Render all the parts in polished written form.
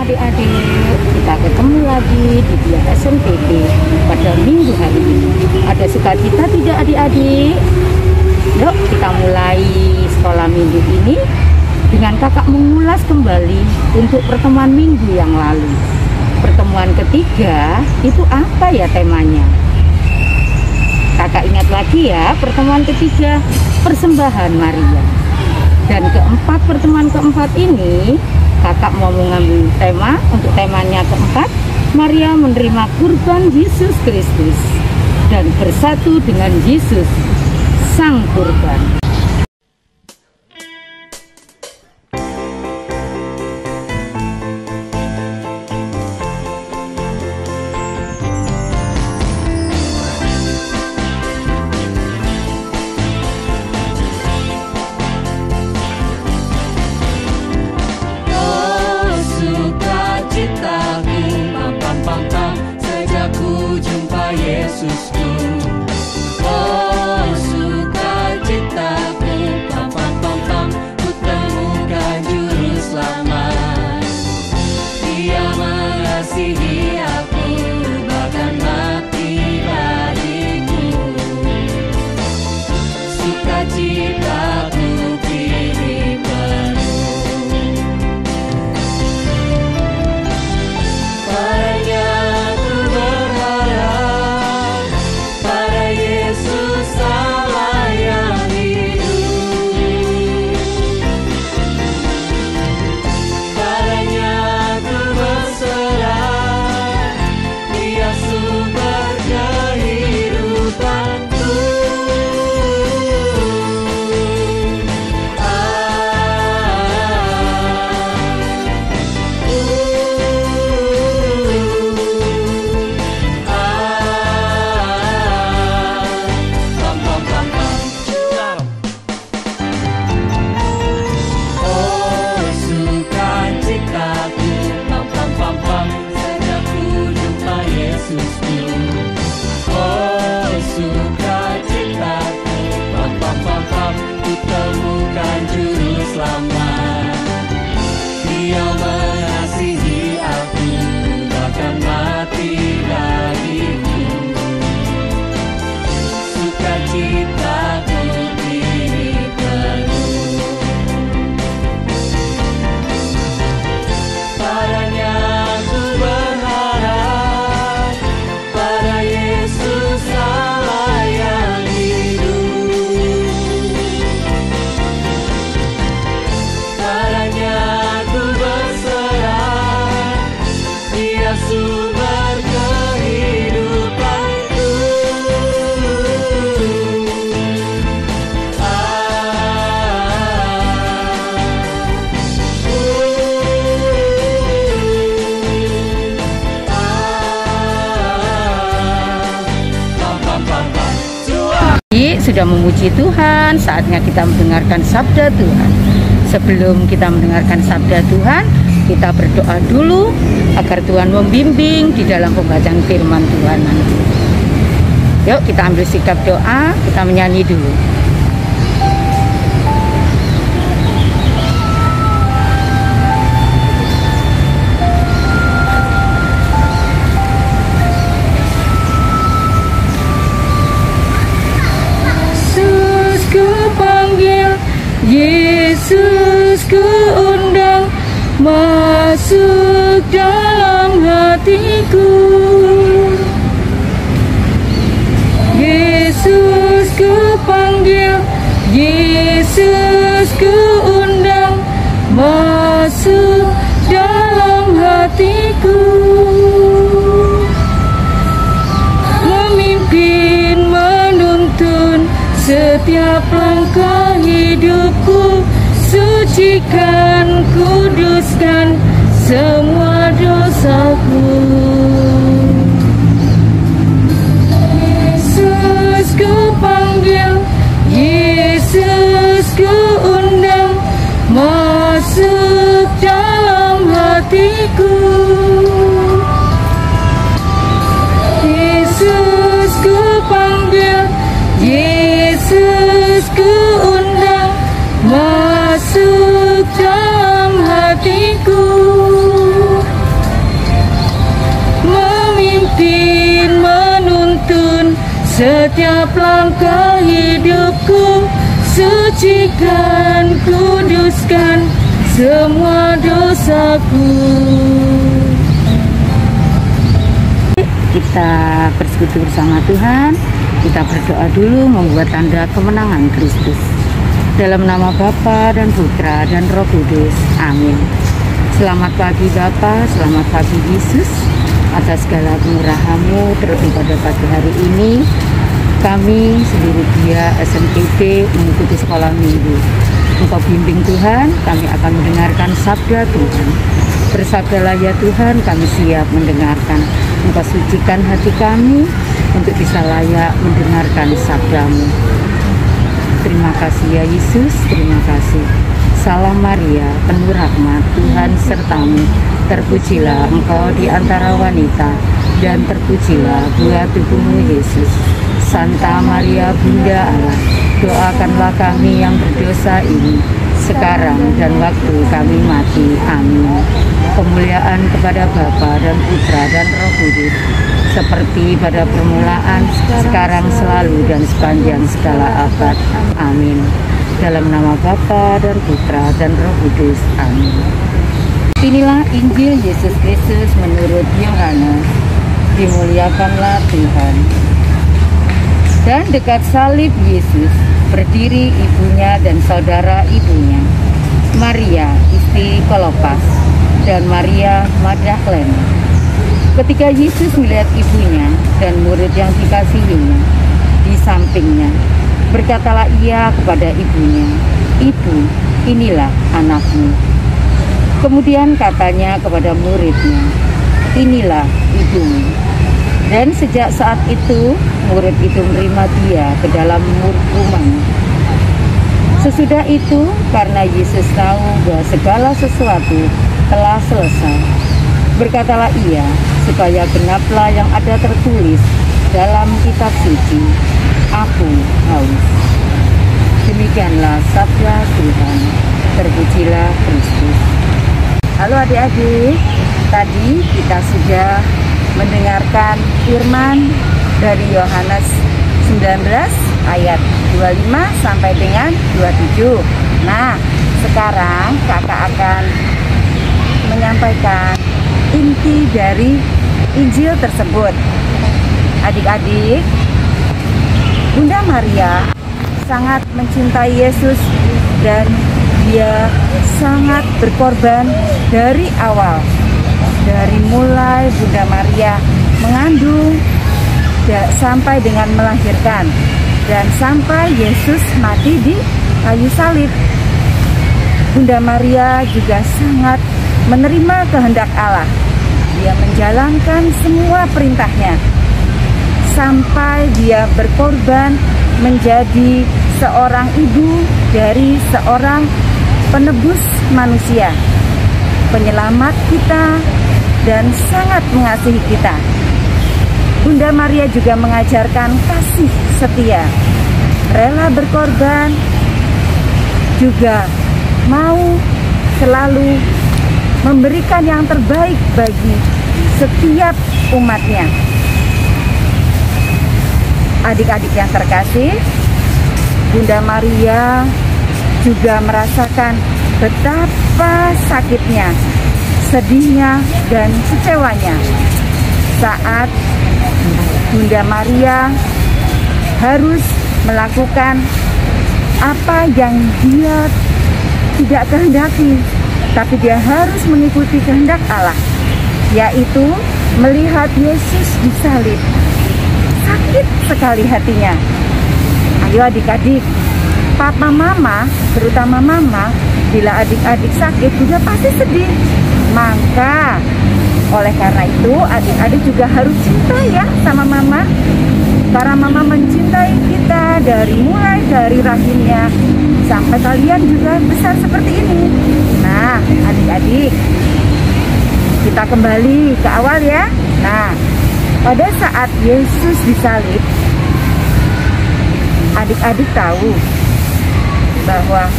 adik-adik, kita ketemu lagi di Dia SNPB pada minggu hari ini. Ada sukacita tidak adik-adik? Yuk kita mulai sekolah minggu ini dengan kakak mengulas kembali untuk pertemuan minggu yang lalu. Pertemuan ketiga itu apa ya temanya? Kakak ingat lagi ya, pertemuan ketiga persembahan Maria. Dan pertemuan keempat ini kakak mau mengambil tema, untuk temanya keempat, Maria menerima kurban Yesus Kristus dan bersatu dengan Yesus Sang Kurban. Yesusku, oh sukacitaku, pam pam pam pam, ku temukan juru selamat. Dia mengasihi aku, bahkan mati bagiku. Sukacitaku pilih penuh. Padanya ku berharap, pada Yesus Allah yang hidup. Padanya ku berserah, Dia sumber kehidupanku. Pam pam pam pam. Oh sukacitaku, pam pam pam pam, sejak ku jumpa Yesusku. Oh sukacitaku, pam pam pam pam, ku temukan juru selamat. Dia mengasihi aku, bahkan mati bagiku. Sukacitaku pilih penuh. Padanya ku berharap, pada Yesus Allah yang hidup. Padanya ku berserah, Dia sumber kehidupanku. Pam pam pam pam. Sudah memuji Tuhan, saatnya kita mendengarkan sabda Tuhan. Sebelum kita mendengarkan sabda Tuhan, kita berdoa dulu agar Tuhan membimbing di dalam pembacaan firman Tuhan nanti. Yuk kita ambil sikap doa, kita menyanyi dulu. Yesus ku panggil, Yesus ku undang, masuk dalam hatiku. Yesus ku panggil, Yesus ku undang, masuk dalam hatiku. Memimpin, menuntun setiap langkah hidupku, sucikan, kuduskan semua dosaku. Yesus ku panggil, Yesus ku undang, masuk dalam hatiku. Yesus ku panggil, Yesus ku undang, masuk dalam hatiku. Setiap langkah hidupku, sucikan, kuduskan semua dosaku. Kita bersekutu bersama Tuhan. Kita berdoa dulu membuat tanda kemenangan Kristus. Dalam nama Bapa dan Putra dan Roh Kudus. Amin. Selamat pagi Bapa, selamat pagi Yesus. Atas segala kemurahan-Mu terlebih pada pagi hari ini, kami seluruh dia SMPP mengikuti sekolah minggu. Engkau bimbing Tuhan, kami akan mendengarkan sabda Tuhan. Bersabdalah ya Tuhan, kami siap mendengarkan. Engkau sucikan hati kami untuk bisa layak mendengarkan sabda-Mu. Terima kasih ya Yesus, terima kasih. Salam Maria, penuh rahmat, Tuhan sertamu. Terpujilah engkau di antara wanita, dan terpujilah buah tubuhmu Yesus. Santa Maria Bunda Allah, doakanlah kami yang berdosa ini, sekarang dan waktu kami mati. Amin. Kemuliaan kepada Bapa dan Putra dan Roh Kudus, seperti pada permulaan, sekarang, selalu, dan sepanjang segala abad. Amin. Dalam nama Bapa dan Putra dan Roh Kudus. Amin. Inilah Injil Yesus Kristus menurut Yohanes. Dimuliakanlah Tuhan. Dan dekat salib Yesus berdiri ibunya dan saudara ibunya, Maria istri Klopas dan Maria Magdalena. Ketika Yesus melihat ibunya dan murid yang dikasihinya di sampingnya, berkatalah ia kepada ibunya, "Ibu, inilah anakmu." Kemudian katanya kepada muridnya, "Inilah ibumu." Dan sejak saat itu, murid itu menerima dia ke dalam rumahnya. Sesudah itu, karena Yesus tahu bahwa segala sesuatu telah selesai, berkatalah ia, supaya genaplah yang ada tertulis dalam kitab suci, "Aku haus." Demikianlah sabda Tuhan. Terpujilah Kristus. Halo adik-adik, tadi kita sudah mendengarkan firman dari Yohanes 19 ayat 25 sampai dengan 27. Nah, sekarang kakak akan menyampaikan inti dari Injil tersebut. Adik-adik, Bunda Maria sangat mencintai Yesus dan dia sangat berkorban dari awal. Dari mulai Bunda Maria mengandung sampai dengan melahirkan dan sampai Yesus mati di kayu salib. Bunda Maria juga sangat menerima kehendak Allah. Dia menjalankan semua perintahnya sampai dia berkorban menjadi seorang ibu dari seorang penebus manusia, penyelamat kita, dan sangat mengasihi kita. Bunda Maria juga mengajarkan kasih setia, rela berkorban, juga mau selalu memberikan yang terbaik bagi setiap umatnya. Adik-adik yang terkasih, Bunda Maria juga merasakan betapa sakitnya, sedihnya, dan kecewanya saat Bunda Maria harus melakukan apa yang dia tidak kehendaki, tapi dia harus mengikuti kehendak Allah, yaitu melihat Yesus disalib. Sakit sekali hatinya. Ayo adik-adik, papa mama, terutama mama, bila adik-adik sakit juga pasti sedih. Maka oleh karena itu adik-adik juga harus cinta ya sama mama. Para mama mencintai kita mulai dari rahimnya sampai kalian juga besar seperti ini. Nah adik-adik, kita kembali ke awal ya. Nah, pada saat Yesus disalib, adik-adik tahu bahwa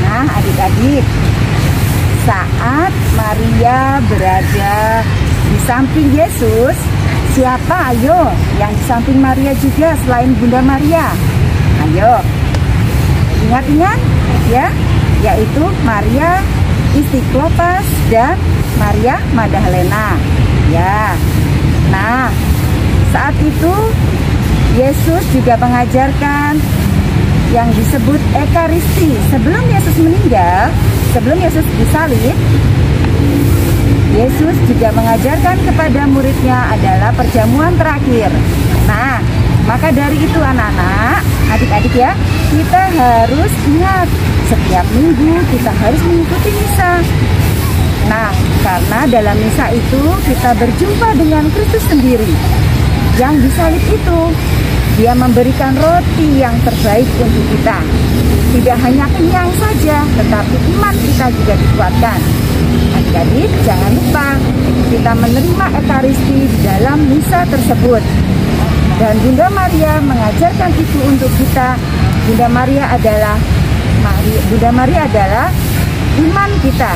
nah adik-adik, saat Maria berada di samping Yesus Siapa ayo yang di samping Maria juga selain Bunda Maria? Ayo, ingat-ingat ya, yaitu Maria istri Klopas dan Maria Magdalena. Ya, nah saat itu Yesus juga mengajarkan yang disebut Ekaristi. Sebelum Yesus meninggal, sebelum Yesus disalib, Yesus juga mengajarkan kepada muridnya adalah perjamuan terakhir. Nah, maka dari itu anak-anak, adik-adik ya, kita harus ingat setiap minggu kita harus mengikuti misa. Nah, karena dalam misa itu kita berjumpa dengan Kristus sendiri yang disalib itu. Dia memberikan roti yang terbaik untuk kita. Tidak hanya kenyang saja, tetapi iman kita juga dikuatkan. Adik-adik, jangan lupa kita menerima Ekaristi di dalam misa tersebut. Dan Bunda Maria mengajarkan itu untuk kita. Bunda Maria adalah iman kita,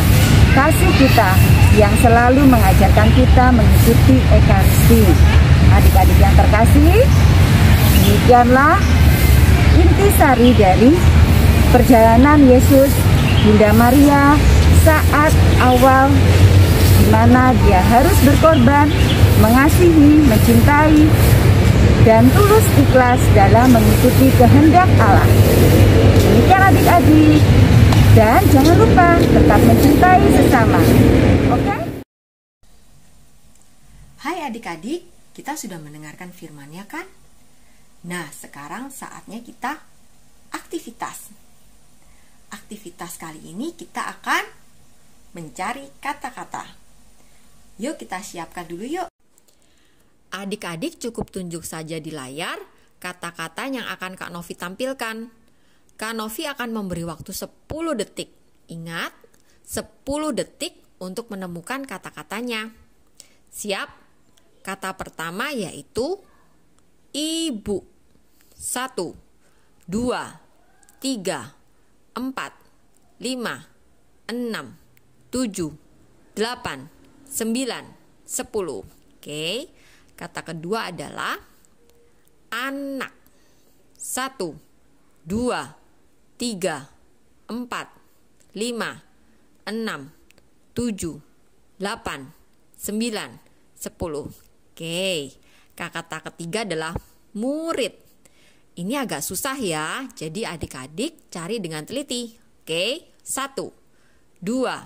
kasih kita yang selalu mengajarkan kita mengikuti Ekaristi. Adik-adik yang terkasih, demikianlah intisari dari perjalanan Yesus Bunda Maria saat awal di mana dia harus berkorban, mengasihi, mencintai, dan tulus ikhlas dalam mengikuti kehendak Allah. Demikian adik-adik, dan jangan lupa tetap mencintai sesama. Oke? Hai adik-adik, kita sudah mendengarkan firman-Nya kan? Nah, sekarang saatnya kita aktivitas. Aktivitas kali ini kita akan mencari kata-kata. Yuk kita siapkan dulu yuk. Adik-adik cukup tunjuk saja di layar kata-kata yang akan Kak Novi tampilkan. Kak Novi akan memberi waktu 10 detik. Ingat, 10 detik untuk menemukan kata-katanya. Siap? Kata pertama yaitu ibu. 1, 2, 3, 4, 5, 6, 7, 8, 9, 10. Oke, kata kedua adalah anak. 1, 2, 3, 4, 5, 6, 7, 8, 9, 10. Oke, kata ketiga adalah murid. Ini agak susah ya, jadi adik-adik cari dengan teliti. Oke, 1, 2,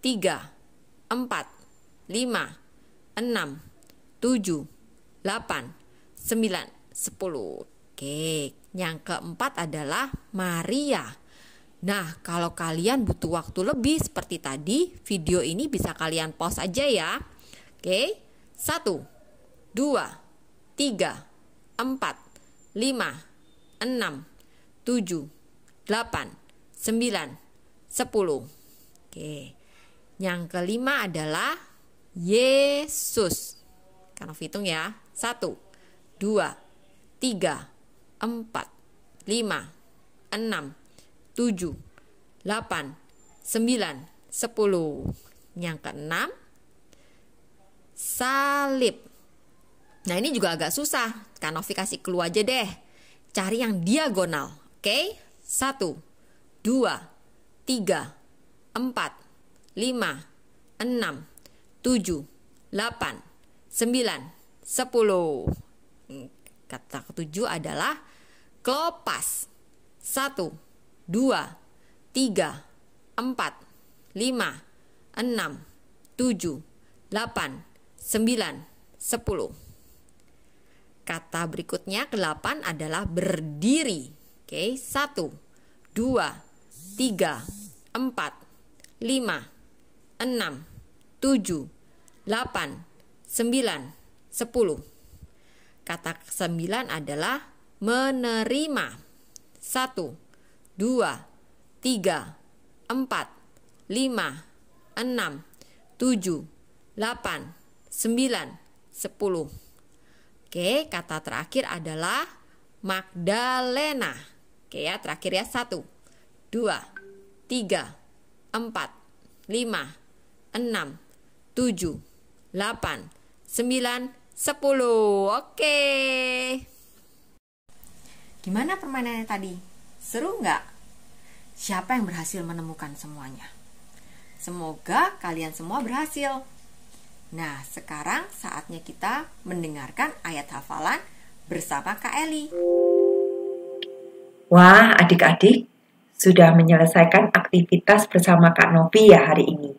3, 4, 5, 6, 7, 8, 9, 10. Oke, yang keempat adalah Maria. Nah, kalau kalian butuh waktu lebih seperti tadi, video ini bisa kalian pause aja ya. Oke, 1, 2, 3, 4, 5, 6, 7, 8, 9, 10. Oke. Yang kelima adalah Yesus. Karena hitung ya. 1, 2, 3, 4, 5, 6, 7, 8, 9, 10. Yang keenam salib. Nah, ini juga agak susah. Kak Novi kasih clue aja deh. Cari yang diagonal. Oke? 1, 2, 3, 4, 5, 6, 7, 8, 9, 10. Kata ketujuh adalah Klopas. 1, 2, 3, 4, 5, 6, 7, 8, 9, 10. Kata berikutnya ke-8 adalah berdiri. Oke, 1, 2, 3, 4, 5, 6, 7, 8, 9, 10. Kata ke-9 adalah menerima. 1, 2, 3, 4, 5, 6, 7, 8, 9, 10. Oke, kata terakhir adalah Magdalena. Oke ya, terakhir ya. 1, 2, 3, 4, 5, 6, 7, 8, 9, 10. Oke. Gimana permainannya tadi? Seru nggak? Siapa yang berhasil menemukan semuanya? Semoga kalian semua berhasil. Nah, sekarang saatnya kita mendengarkan ayat hafalan bersama Kak Eli. Wah, adik-adik sudah menyelesaikan aktivitas bersama Kak Novi ya hari ini.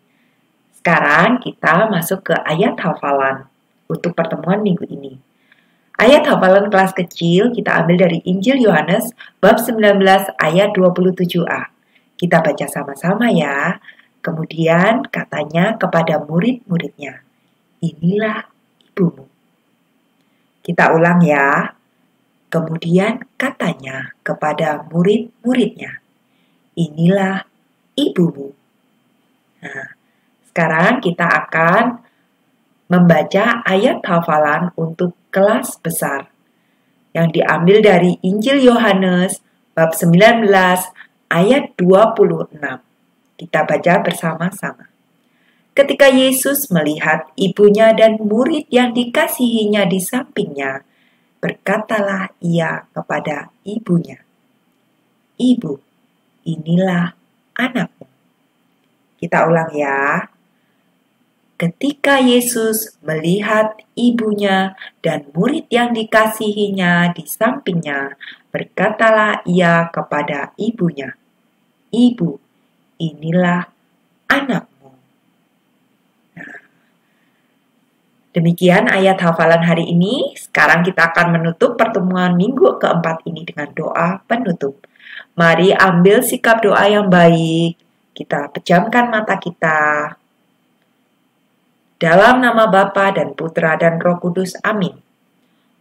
Sekarang kita masuk ke ayat hafalan untuk pertemuan minggu ini. Ayat hafalan kelas kecil kita ambil dari Injil Yohanes bab 19 ayat 27a. Kita baca sama-sama ya. Kemudian katanya kepada murid-muridnya, inilah ibumu. Kita ulang ya. Kemudian katanya kepada murid-muridnya, inilah ibumu. Nah, sekarang kita akan membaca ayat hafalan untuk kelas besar yang diambil dari Injil Yohanes bab 19 ayat 26. Kita baca bersama-sama. Ketika Yesus melihat ibunya dan murid yang dikasihinya di sampingnya, berkatalah ia kepada ibunya, "Ibu, inilah anakmu." Kita ulang ya. Ketika Yesus melihat ibunya dan murid yang dikasihinya di sampingnya, berkatalah ia kepada ibunya, "Ibu, inilah anakmu." Nah, demikian ayat hafalan hari ini. Sekarang kita akan menutup pertemuan minggu keempat ini dengan doa penutup. Mari ambil sikap doa yang baik. Kita pejamkan mata kita. Dalam nama Bapa dan Putra dan Roh Kudus, amin.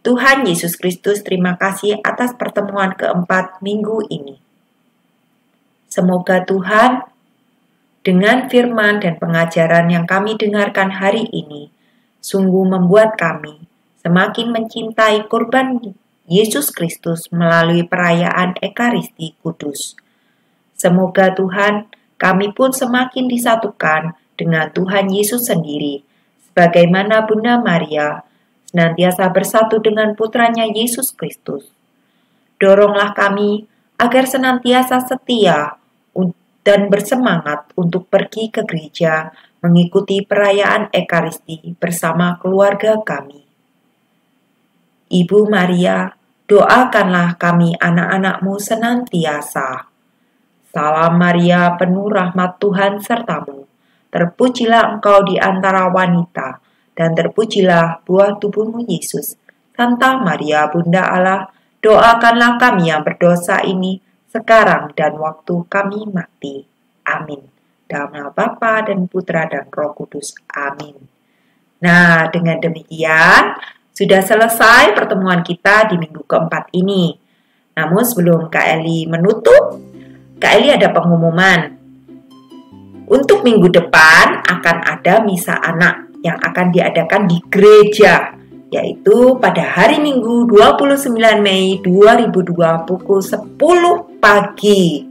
Tuhan Yesus Kristus, terima kasih atas pertemuan keempat minggu ini. Semoga Tuhan, dengan firman dan pengajaran yang kami dengarkan hari ini, sungguh membuat kami semakin mencintai kurban Yesus Kristus melalui perayaan Ekaristi Kudus. Semoga Tuhan, kami pun semakin disatukan dengan Tuhan Yesus sendiri, sebagaimana Bunda Maria senantiasa bersatu dengan putranya Yesus Kristus. Doronglah kami agar senantiasa setia dan bersemangat untuk pergi ke gereja mengikuti perayaan Ekaristi bersama keluarga kami. Ibu Maria, doakanlah kami anak-anak-Mu senantiasa. Salam Maria, penuh rahmat Tuhan sertamu. Terpujilah engkau di antara wanita, dan terpujilah buah tubuhmu Yesus. Santa Maria, Bunda Allah, doakanlah kami yang berdosa ini, sekarang dan waktu kami mati. Amin. Dalam nama Bapa dan Putra dan Roh Kudus. Amin. Nah, dengan demikian, sudah selesai pertemuan kita di minggu keempat ini. Namun sebelum Kak Eli menutup, Kak Eli ada pengumuman. Untuk minggu depan akan ada misa anak yang akan diadakan di gereja, yaitu pada hari Minggu 29 Mei 2002 pukul 10 pagi.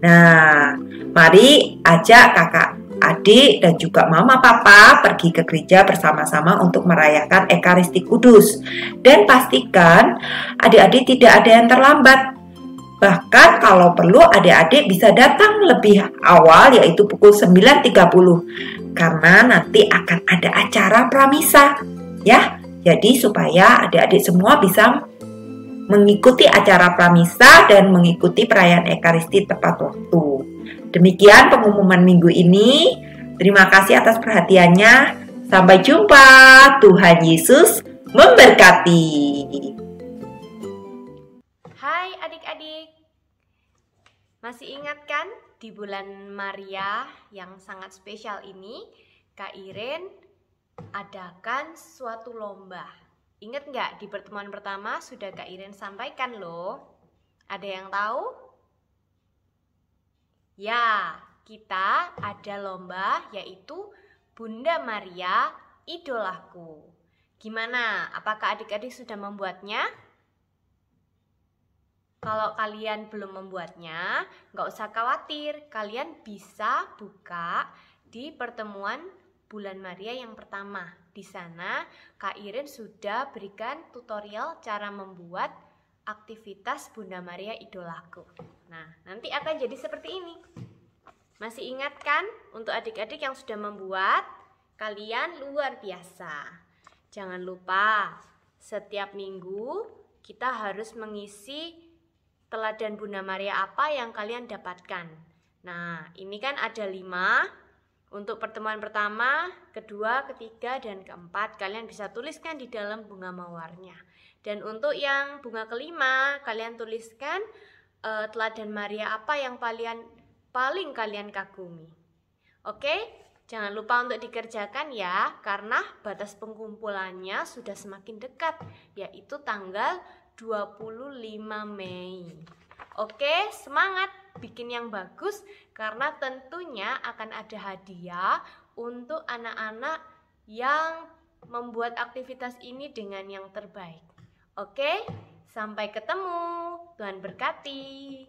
Nah, mari ajak kakak, adik, dan juga mama papa pergi ke gereja bersama-sama untuk merayakan Ekaristi Kudus. Dan pastikan adik-adik tidak ada yang terlambat. Bahkan kalau perlu adik-adik bisa datang lebih awal, yaitu pukul 9.30. Karena nanti akan ada acara pramisa, ya. Jadi supaya adik-adik semua bisa mengikuti acara pramisa dan mengikuti perayaan Ekaristi tepat waktu. Demikian pengumuman minggu ini. Terima kasih atas perhatiannya. Sampai jumpa. Tuhan Yesus memberkati. Hai adik-adik, masih ingat kan di bulan Maria yang sangat spesial ini, Kak Iren adakan suatu lomba. Ingat nggak di pertemuan pertama sudah Kak Iren sampaikan loh. Ada yang tahu? Ya, kita ada lomba yaitu Bunda Maria Idolaku. Gimana? Apakah adik-adik sudah membuatnya? Kalau kalian belum membuatnya, nggak usah khawatir. Kalian bisa buka di pertemuan bulan Maria yang pertama. di sana Kak Irin sudah berikan tutorial cara membuat aktivitas Bunda Maria Idolaku. Nah, nanti akan jadi seperti ini. Masih ingat kan? Untuk adik-adik yang sudah membuat, kalian luar biasa. Jangan lupa, setiap minggu kita harus mengisi teladan Bunda Maria apa yang kalian dapatkan. Nah, ini kan ada 5. Untuk pertemuan pertama, kedua, ketiga, dan keempat, kalian bisa tuliskan di dalam bunga mawarnya. Dan untuk yang bunga kelima, kalian tuliskan teladan Maria apa yang paling kalian kagumi. Oke? Jangan lupa untuk dikerjakan ya, karena batas pengumpulannya sudah semakin dekat, yaitu tanggal 25 Mei. Oke, semangat bikin yang bagus, karena tentunya akan ada hadiah untuk anak-anak yang membuat aktivitas ini dengan yang terbaik. Oke, sampai ketemu. Tuhan berkati.